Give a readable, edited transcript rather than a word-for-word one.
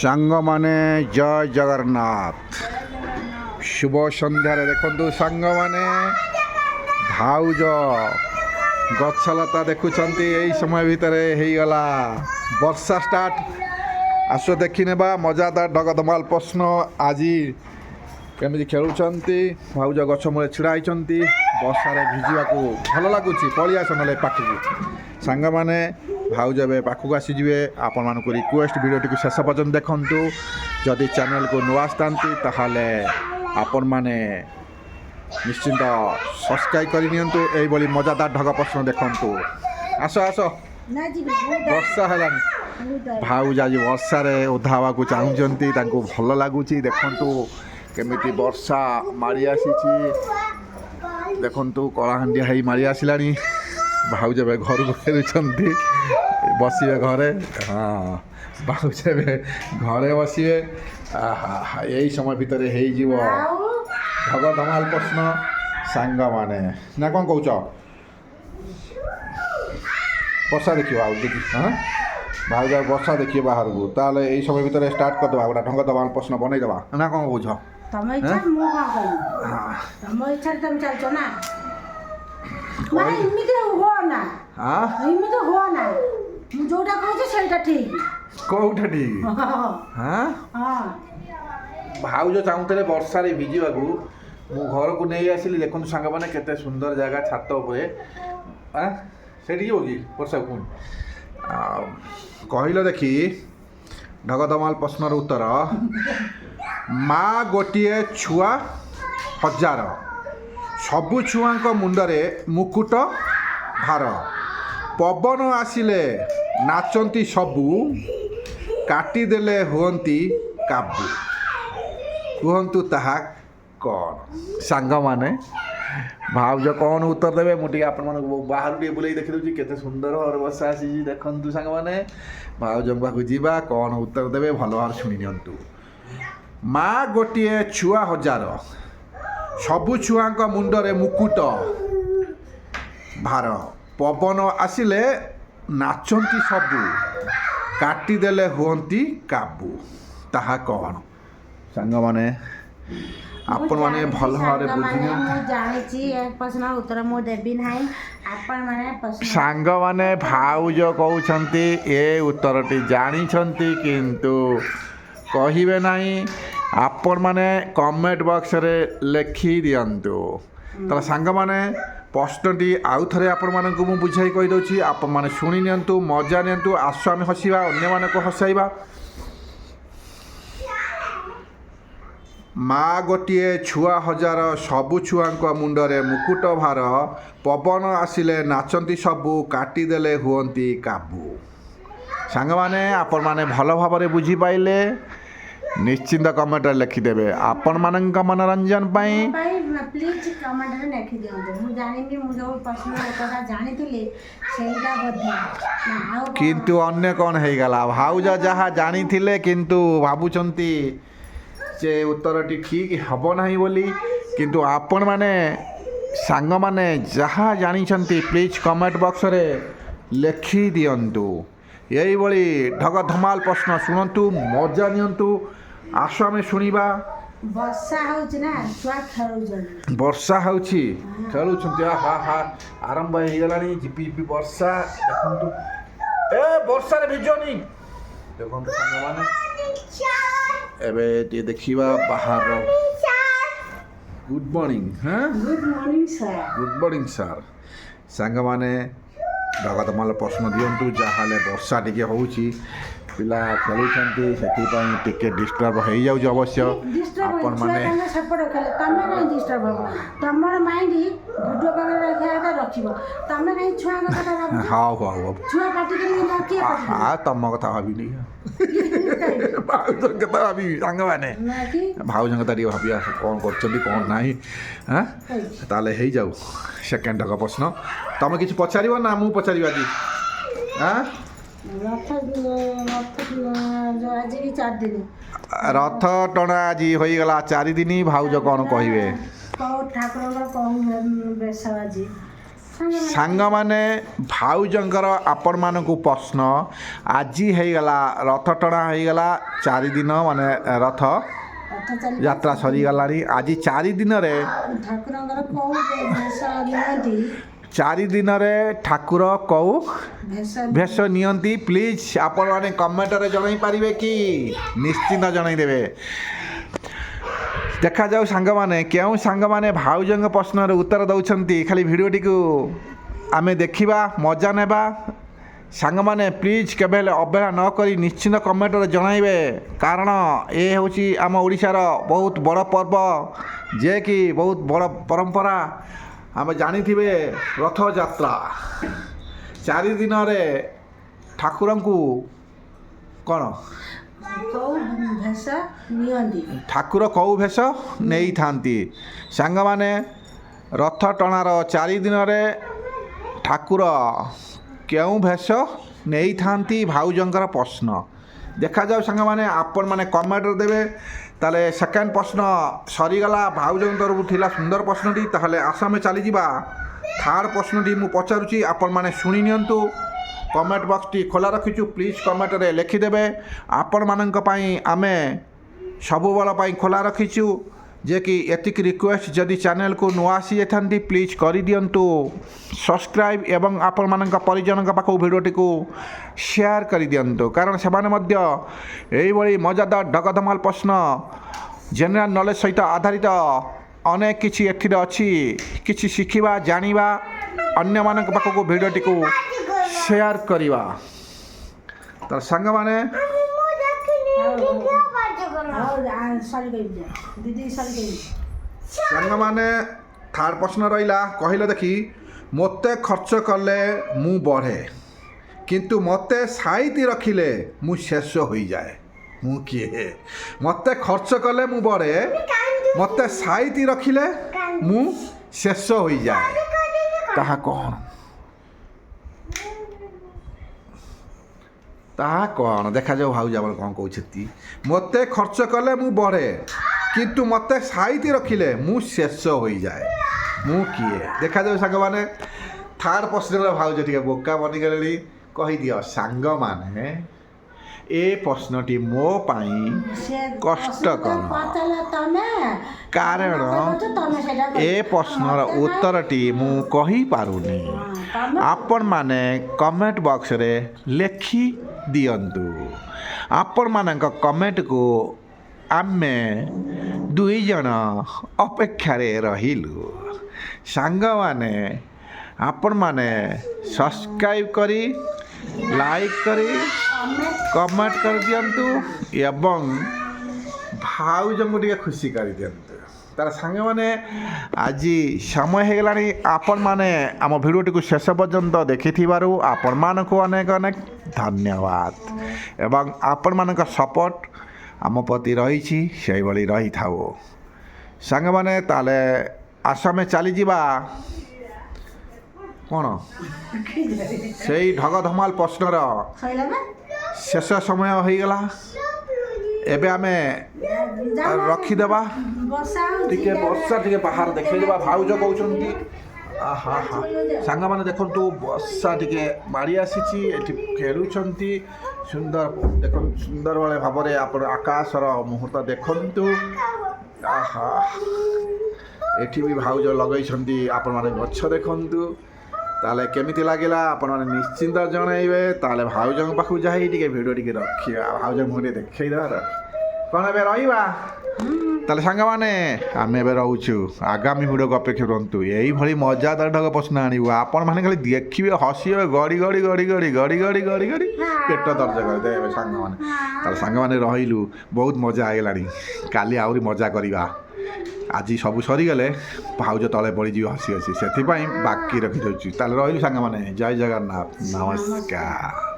ସାଙ୍ଗମାନେ ଜୟ ଜଗନ୍ନାଥ। ଶୁଭ ସନ୍ଧ୍ୟାରେ ଦେଖନ୍ତୁ ସାଙ୍ଗମାନେ ଭାଉଜ ଗଛଲତା ଦେଖୁଛନ୍ତି। ଏଇ ସମୟ ଭିତରେ ହେଇଗଲା ବର୍ଷା ଷ୍ଟାର୍ଟ। ଆସ ଦେଖିନେବା ମଜାଦାର ଢଗଧମାଲ ପ୍ରଶ୍ନ। ଆଜି କେମିତି ଖେଳୁଛନ୍ତି। ଭାଉଜ ଗଛ ମୂଳେ ଛିଡ଼ା ହେଇଛନ୍ତି। ବର୍ଷାରେ ଭିଜିବାକୁ ଭଲ ଲାଗୁଛି। ପଳେଇ ଆସ ନହେଲେ ପାଖକୁ ସାଙ୍ଗମାନେ। ଭାଉଜ ଏବେ ପାଖକୁ ଆସିଯିବେ। ଆପଣମାନଙ୍କୁ ରିକ୍ୱେଷ୍ଟ ଭିଡ଼ିଓଟିକୁ ଶେଷ ପର୍ଯ୍ୟନ୍ତ ଦେଖନ୍ତୁ। ଯଦି ଚ୍ୟାନେଲକୁ ନୂଆ ଆସିଥାନ୍ତି ତାହେଲେ ଆପଣମାନେ ନିଶ୍ଚିନ୍ତ ସବସ୍କ୍ରାଇବ୍ କରିନିଅନ୍ତୁ। ଏଇଭଳି ମଜାଦାର ଢଗ ପ୍ରଶ୍ନ ଦେଖନ୍ତୁ। ଆସ ଆସ, ବର୍ଷା ହେଲାଣି। ଭାଉଜ ଆଜି ବର୍ଷାରେ ଓଦା ହେବାକୁ ଚାହୁଁଛନ୍ତି। ତାଙ୍କୁ ଭଲ ଲାଗୁଛି। ଦେଖନ୍ତୁ କେମିତି ବର୍ଷା ମାଡ଼ି ଆସିଛି। ଦେଖନ୍ତୁ କଳାହାଣ୍ଡିଆ ହେଇ ମାଡ଼ି ଆସିଲାଣି। ଭାଉଜ ଏବେ ଘରକୁ ଫେରୁଛନ୍ତି। ବସିବେ ଘରେ। ହଁ, ଭାଉଜ ଏବେ ଘରେ ବସିବେ। ଏଇ ସମୟ ଭିତରେ ହେଇଯିବ ଢଗଧମାଲ ପ୍ରଶ୍ନ ସାଙ୍ଗମାନେ। ନା କ'ଣ କହୁଛ? ବର୍ଷା ଦେଖିବ ଆଉ ଦେଖି। ହଁ, ଭାଉଜ ବର୍ଷା ଦେଖିବେ ବାହାରକୁ। ତାହେଲେ ଏଇ ସମୟ ଭିତରେ ଷ୍ଟାର୍ଟ କରିଦେବା। ଗୋଟେ ଢଗଧମାଲ ପ୍ରଶ୍ନ ବନେଇଦେବା। ନା କ'ଣ କହୁଛ? ତମ ଇଚ୍ଛା, ମୁଁ କ'ଣ କହିବି? ତମ ଇଚ୍ଛାରେ ତମେ ଚାଲିଛ ନା। ଏମିତି ହୁଅ ନା, ଏମିତି ହୁଅ ନା। ମୁଁ ଯୋଉଟା କହୁଛି ସେଇଟା ଠିକ। କୋଉଟା ଠିକ? ଭାଉଜ ଚାହୁଁଥିଲେ ବର୍ଷାରେ ଭିଜିବାକୁ। ମୁଁ ଘରକୁ ନେଇ ଆସିଲି। ଦେଖନ୍ତୁ ସାଙ୍ଗମାନେ କେତେ ସୁନ୍ଦର ଜାଗା, ଛାତ ଉପରେ। ସେଇଠି ଯିବ କି ବର୍ଷାକୁ? ପୁଣି କହିଲ ଦେଖି ଢଗଧମାଲ ପ୍ରଶ୍ନର ଉତ୍ତର। ମା ଗୋଟିଏ ଛୁଆ ହଜାର, ସବୁ ଛୁଆଙ୍କ ମୁଣ୍ଡରେ ମୁକୁଟ ଭାର। ପବନ ଆସିଲେ ନାଚନ୍ତି ସବୁ, କାଟିଦେଲେ ହୁଅନ୍ତି କାବୁ। କୁହନ୍ତୁ ତାହା କ'ଣ? ସାଙ୍ଗମାନେ ଭାଉଜ କ'ଣ ଉତ୍ତର ଦେବେ? ମୁଁ ଟିକେ ଆପଣମାନଙ୍କୁ ବାହାରୁ ଟିକେ ବୁଲେଇ ଦେଖିଦେଉଛି। କେତେ ସୁନ୍ଦର ଭାବରେ ବର୍ଷା ଆସିଛି। ଦେଖନ୍ତୁ ସାଙ୍ଗମାନେ, ଭାଉଜଙ୍କ ପାଖକୁ ଯିବା। କ'ଣ ଉତ୍ତର ଦେବେ ଭଲ ଭାବରେ ଶୁଣି ନିଅନ୍ତୁ। ମା ଗୋଟିଏ ଛୁଆ ହଜାର, ସବୁ ଛୁଆଙ୍କ ମୁଣ୍ଡରେ ମୁକୁଟ ଭାର। ପବନ ଆସିଲେ ନାଚନ୍ତି ସବୁ, କାଟିଦେଲେ ହୁଅନ୍ତି କାବୁ। ତାହା କ'ଣ? ସାଙ୍ଗମାନେ ଆପଣମାନେ ଭଲ ଭାବରେ ବୁଝିନିଅନ୍ତୁ। ମୁଁ ଜାଣିଛି ଏ ପ୍ରଶ୍ନର ଉତ୍ତର ମୁଁ ଦେବି ନାହିଁ। ଆପଣମାନେ ସାଙ୍ଗମାନେ ଭାଉଜ କହୁଛନ୍ତି ଏ ଉତ୍ତରଟି ଜାଣିଛନ୍ତି କିନ୍ତୁ କହିବେ ନାହିଁ। ଆପଣମାନେ କମେଣ୍ଟ ବକ୍ସରେ ଲେଖି ଦିଅନ୍ତୁ। ତାହେଲେ ସାଙ୍ଗମାନେ ପ୍ରଶ୍ନଟି ଆଉ ଥରେ ଆପଣମାନଙ୍କୁ ମୁଁ ବୁଝାଇ କହିଦେଉଛି। ଆପଣମାନେ ଶୁଣି ନିଅନ୍ତୁ, ମଜା ନିଅନ୍ତୁ। ଆସ ଆମେ ହସିବା, ଅନ୍ୟମାନଙ୍କୁ ହସାଇବା। ମା ଗୋଟିଏ ଛୁଆ ହଜାର, ସବୁ ଛୁଆଙ୍କ ମୁଣ୍ଡରେ ମୁକୁଟ ଭାର। ପବନ ଆସିଲେ ନାଚନ୍ତି ସବୁ, କାଟିଦେଲେ ହୁଅନ୍ତି କାବୁ। ସାଙ୍ଗମାନେ ଆପଣମାନେ ଭଲ ଭାବରେ ବୁଝିପାରିଲେ ନିଶ୍ଚିନ୍ତ କମେଣ୍ଟରେ ଲେଖିଦେବେ। ଆପଣମାନଙ୍କ ମନୋରଞ୍ଜନ ପାଇଁ ପ୍ଲିଜ୍ କମେଣ୍ଟରେ ଲେଖିଦିଅନ୍ତୁ। ମୁଁ ଜାଣିନି, ମୁଁ ଯେଉଁ ପ୍ରଶ୍ନର ଉତ୍ତରଟା ଜାଣିଥିଲି ସେଇଟା ବୋଧେ। କିନ୍ତୁ ଅନ୍ୟ କ'ଣ ହେଇଗଲା? ଭାଉଜ ଯାହା ଜାଣିଥିଲେ କିନ୍ତୁ ଭାବୁଛନ୍ତି ଯେ ଉତ୍ତରଟି ଠିକ୍ ହେବ ନାହିଁ ବୋଲି। କିନ୍ତୁ ଆପଣମାନେ ସାଙ୍ଗମାନେ ଯାହା ଜାଣିଛନ୍ତି ପ୍ଲିଜ୍ କମେଣ୍ଟ ବକ୍ସରେ ଲେଖିଦିଅନ୍ତୁ। ଏଇଭଳି ଢଗଧମାଲ ପ୍ରଶ୍ନ ଶୁଣନ୍ତୁ, ମଜା ନିଅନ୍ତୁ। ଆସ ଆମେ ଶୁଣିବା। ବର୍ଷା ହେଉଛି ନା, ଛୁଆ ଖେଳୁଛନ୍ତି। ବର୍ଷା ହେଉଛି, ଖେଳୁଛନ୍ତି। ଆରମ୍ଭ ହେଇଗଲାଣି ଝିପି ଝିପି ବର୍ଷା। ଦେଖନ୍ତୁ ଏ ବର୍ଷାରେ ଭିଜନି। ଦେଖନ୍ତୁ ସାଙ୍ଗମାନେ ଏବେ ଟିକେ ଦେଖିବା ବାହାର। Good morning. Good morning sir. Good morning sir. ସାଙ୍ଗମାନେ ଢଗଧମାଲ ପ୍ରଶ୍ନ ଦିଅନ୍ତୁ। ଯାହାହେଲେ ବର୍ଷା ଟିକେ ହେଉଛି, ପିଲା ଖେଳୁଛନ୍ତି, ସେଥିପାଇଁ ଟିକେ ଡିଷ୍ଟର୍ବ ହେଇଯାଉଛି। ଅବଶ୍ୟ ଆପଣମାନେ ତମର ମାଇଣ୍ଡ ଭିଡ଼ିଓ ପାଖରେ ରଖିବ। ତମେ କାହିଁ ଛୁଆଙ୍କ କଥା ଭାବୁଛ? ହଉ ଛୁଆ ପାଟି ତମ କଥା ଭାବିନି, ଭାଉଜଙ୍କ କଥା ଭାବିବି। ସାଙ୍ଗମାନେ ଭାଉଜଙ୍କ କଥା ଟିକେ ଭାବିବା କ'ଣ କରୁଛନ୍ତି କ'ଣ ନାହିଁ। ତାହେଲେ ହେଇଯାଉ ସେକେଣ୍ଡ ଢଗ ପ୍ରଶ୍ନ। ତମେ କିଛି ପଚାରିବ ନା ମୁଁ ପଚାରିବି ଆଜି? ରଥ ଟଣା ଆଜି ହୋଇଗଲା 4 ଦିନ। ଭାଉଜ କ'ଣ କହିବେ? ଠାକୁରଙ୍କର କଣ ବେଶ ଆଜି? ସାଙ୍ଗମାନେ ଭାଉଜଙ୍କର ଆପଣମାନଙ୍କୁ ପ୍ରଶ୍ନ ଆଜି ହେଇଗଲା ରଥ ଟଣା ହେଇଗଲା 4 ଦିନ ମାନେ ରଥ ଯାତ୍ରା ସରିଗଲାଣି ଆଜି 4 ଦିନରେ ଠାକୁରଙ୍କର କୋଉ ବେଶ ନିଅନ୍ତି 4 ଦିନରେ ଠାକୁର କେଉଁ ବେଶ ଭେଷ ନିଅନ୍ତି ପ୍ଲିଜ୍ ଆପଣମାନେ କମେଣ୍ଟରେ ଜଣାଇ ପାରିବେ କି ନିଶ୍ଚିନ୍ତ ଜଣାଇଦେବେ ଦେଖାଯାଉ ସାଙ୍ଗମାନେ କେଉଁ ସାଙ୍ଗମାନେ ଭାଉଜଙ୍କ ପ୍ରଶ୍ନର ଉତ୍ତର ଦେଉଛନ୍ତି ଖାଲି ଭିଡ଼ିଓଟିକୁ ଆମେ ଦେଖିବା ମଜା ନେବା ସାଙ୍ଗମାନେ ପ୍ଲିଜ୍ କେବେ ହେଲେ ଅବହେଳା ନ କରି ନିଶ୍ଚିନ୍ତ କମେଣ୍ଟରେ ଜଣାଇବେ କାରଣ ଏ ହେଉଛି ଆମ ଓଡ଼ିଶାର ବହୁତ ବଡ଼ ପର୍ବ ଯିଏକି ବହୁତ ବଡ଼ ପରମ୍ପରା ଆମେ ଜାଣିଥିବେ ରଥଯାତ୍ରା 4 ଦିନରେ ଠାକୁରଙ୍କୁ କ'ଣ କୋଉ ବେଶ ନିଅନ୍ତି ଠାକୁର କେଉଁ ଭେଷ ନେଇଥାନ୍ତି ସାଙ୍ଗମାନେ ରଥ ଟଣାର 4 ଦିନରେ ଠାକୁର କେଉଁ ଭେଷ ନେଇଥାନ୍ତି ଭାଉଜଙ୍କର ପ୍ରଶ୍ନ ଦେଖାଯାଉ ସାଙ୍ଗମାନେ ଆପଣମାନେ କମେଣ୍ଟରେ ଦେବେ ତାହେଲେ ସେକେଣ୍ଡ ପ୍ରଶ୍ନ ସରିଗଲା ଭାଉଜଙ୍କ ତରଫରୁ ଥିଲା ସୁନ୍ଦର ପ୍ରଶ୍ନଟି ତାହେଲେ ଆସ ଆମେ ଚାଲିଯିବା ଥାର୍ଡ଼ ପ୍ରଶ୍ନଟି ମୁଁ ପଚାରୁଛି ଆପଣମାନେ ଶୁଣି ନିଅନ୍ତୁ କମେଣ୍ଟ ବକ୍ସଟି ଖୋଲା ରଖିଛୁ ପ୍ଲିଜ୍ କମେଣ୍ଟରେ ଲେଖିଦେବେ ଆପଣମାନଙ୍କ ପାଇଁ ଆମେ ସବୁବେଳ ପାଇଁ ଖୋଲା ରଖିଛୁ ଯେ କି ଏତିକି ରିକ୍ୱେଷ୍ଟ ଯଦି ଚ୍ୟାନେଲକୁ ନୂଆ ଆସିଯାଇଥାନ୍ତି ପ୍ଲିଜ୍ କରିଦିଅନ୍ତୁ ସବସ୍କ୍ରାଇବ୍ ଏବଂ ଆପଣମାନଙ୍କ ପରିଜନଙ୍କ ପାଖକୁ ଭିଡ଼ିଓଟିକୁ ସେୟାର କରିଦିଅନ୍ତୁ କାରଣ ସେମାନେ ମଧ୍ୟ ଏଇଭଳି ମଜାଦାର ଢଗଧମାଲ ପ୍ରଶ୍ନ ଜେନେରାଲ୍ ନଲେଜ ସହିତ ଆଧାରିତ ଅନେକ କିଛି ଏଥିରେ ଅଛି କିଛି ଶିଖିବା ଜାଣିବା ଅନ୍ୟମାନଙ୍କ ପାଖକୁ ଭିଡ଼ିଓଟିକୁ ସେୟାର କରିବା ତ ସାଙ୍ଗମାନେ ସାଙ୍ଗମାନେ ଥାର୍ଡ଼ ପ୍ରଶ୍ନ ରହିଲା କହିଲେ ଦେଖି ମୋତେ ଖର୍ଚ୍ଚ କଲେ ମୁଁ ବଢ଼େ କିନ୍ତୁ ମୋତେ ସାଇତି ରଖିଲେ ମୁଁ ଶେଷ ହୋଇଯାଏ ମୁଁ କିଏ ମୋତେ ଖର୍ଚ୍ଚ କଲେ ମୁଁ ବଢ଼େ ମୋତେ ସାଇତି ରଖିଲେ ମୁଁ ଶେଷ ହୋଇଯାଏ ତାହା କ'ଣ ତାହା କ'ଣ ଦେଖାଯାଉ ଭାଉଜ ଆମର କ'ଣ କହୁଛନ୍ତି ମୋତେ ଖର୍ଚ୍ଚ କଲେ ମୁଁ ବଢ଼େ କିନ୍ତୁ ମୋତେ ସାଇତି ରଖିଲେ ମୁଁ ଶେଷ ହୋଇଯାଏ ମୁଁ କିଏ ଦେଖାଯାଉ ସାଙ୍ଗମାନେ ଥାର୍ଡ଼ ପ୍ରଶ୍ନର ଭାଉଜ ଟିକେ ବୋକା ବନିଗଲେଣି କହିଦିଅ ସାଙ୍ଗମାନେ ଏ ପ୍ରଶ୍ନଟି ମୋ ପାଇଁ କଷ୍ଟକର କାରଣ ଏ ପ୍ରଶ୍ନର ଉତ୍ତରଟି ମୁଁ କହିପାରୁନି ଆପଣମାନେ କମେଣ୍ଟ ବକ୍ସରେ ଲେଖି ଦିଅନ୍ତୁ ଆପଣମାନଙ୍କ କମେଣ୍ଟକୁ ଆମେ 2 ଜଣ ଅପେକ୍ଷାରେ ରହିଲୁ ସାଙ୍ଗମାନେ ଆପଣମାନେ ସବସ୍କ୍ରାଇବ୍ କରି ଲାଇକ୍ କରି କମେଣ୍ଟ କରିଦିଅନ୍ତୁ ଏବଂ ଭାଉଜଙ୍କୁ ଟିକେ ଖୁସି କରିଦିଅନ୍ତୁ ତାର ସାଙ୍ଗମାନେ ଆଜି ସମୟ ହେଇଗଲାଣି ଆପଣମାନେ ଆମ ଭିଡ଼ିଓଟିକୁ ଶେଷ ପର୍ଯ୍ୟନ୍ତ ଦେଖିଥିବାରୁ ଆପଣମାନଙ୍କୁ ଅନେକ ଅନେକ ଧନ୍ୟବାଦ ଏବଂ ଆପଣମାନଙ୍କ ସପୋର୍ଟ ଆମ ପ୍ରତି ରହିଛି ସେଇଭଳି ରହିଥାଉ ସାଙ୍ଗମାନେ ତାହେଲେ ଆସ ଆମେ ଚାଲିଯିବା କ'ଣ ସେଇ ଢଗଧମାଲ ପ୍ରଶ୍ନର ଶେଷ ସମୟ ହୋଇଗଲା ଏବେ ଆମେ ରଖିଦେବା ଟିକେ ବର୍ଷା ଟିକେ ବାହାର ଦେଖେଇଦେବା ଭାଉଜ କହୁଛନ୍ତି ଆହା ହା ସାଙ୍ଗମାନେ ଦେଖନ୍ତୁ ବର୍ଷା ଟିକେ ମାଡ଼ି ଆସିଛି ଏଠି ଖେଳୁଛନ୍ତି ସୁନ୍ଦର ଦେଖନ୍ତୁ ସୁନ୍ଦର ଭାବରେ ଆପଣ ଆକାଶର ମୁହୂର୍ତ୍ତ ଦେଖନ୍ତୁ ଆହା ଏଠି ବି ଭାଉଜ ଲଗେଇଛନ୍ତି ଆପଣମାନେ ଗଛ ଦେଖନ୍ତୁ ତାହେଲେ କେମିତି ଲାଗିଲା ଆପଣମାନେ ନିଶ୍ଚିନ୍ତ ଜଣାଇବେ ତାହେଲେ ଭାଉଜଙ୍କ ପାଖକୁ ଯାଇ ଟିକେ ଭିଡ଼ିଓ ଟିକେ ରଖିବା ଭାଉଜଙ୍କ ମୁହଁ ଟିକେ ଦେଖେଇଦେବା କ'ଣ ଏବେ ରହିବା ତାହେଲେ ସାଙ୍ଗମାନେ ଆମେ ଏବେ ରହୁଛୁ ଆଗାମୀ ଭିଡ଼ିଓକୁ ଅପେକ୍ଷା କରନ୍ତୁ ଏଇଭଳି ମଜାଦାର ଢଗ ପ୍ରଶ୍ନ ଆଣିବୁ ଆପଣମାନେ ଖାଲି ଦେଖିବେ ହସିବେ ଗଡ଼ି ଗଡ଼ି ଗଡ଼ି ଗଡ଼ି ଗଡ଼ି ଗଡ଼ି ଗଡ଼ି ଗଡ଼ି ପେଟ ଦର୍ଜ କରିଦେବେ ସାଙ୍ଗମାନେ ତାହେଲେ ସାଙ୍ଗମାନେ ରହିଲୁ ବହୁତ ମଜା ହେଇଗଲାଣି କାଲି ଆହୁରି ମଜା କରିବା ଆଜି ସବୁ ସରିଗଲେ ଭାଉଜ ତଳେ ପଡ଼ିଯିବ ହସି ହସି ସେଥିପାଇଁ ବାକି ରଖିଦେଉଛି ତାହେଲେ ରହିଲୁ ସାଙ୍ଗମାନେ ଜୟ ଜଗନ୍ନାଥ ନମସ୍କାର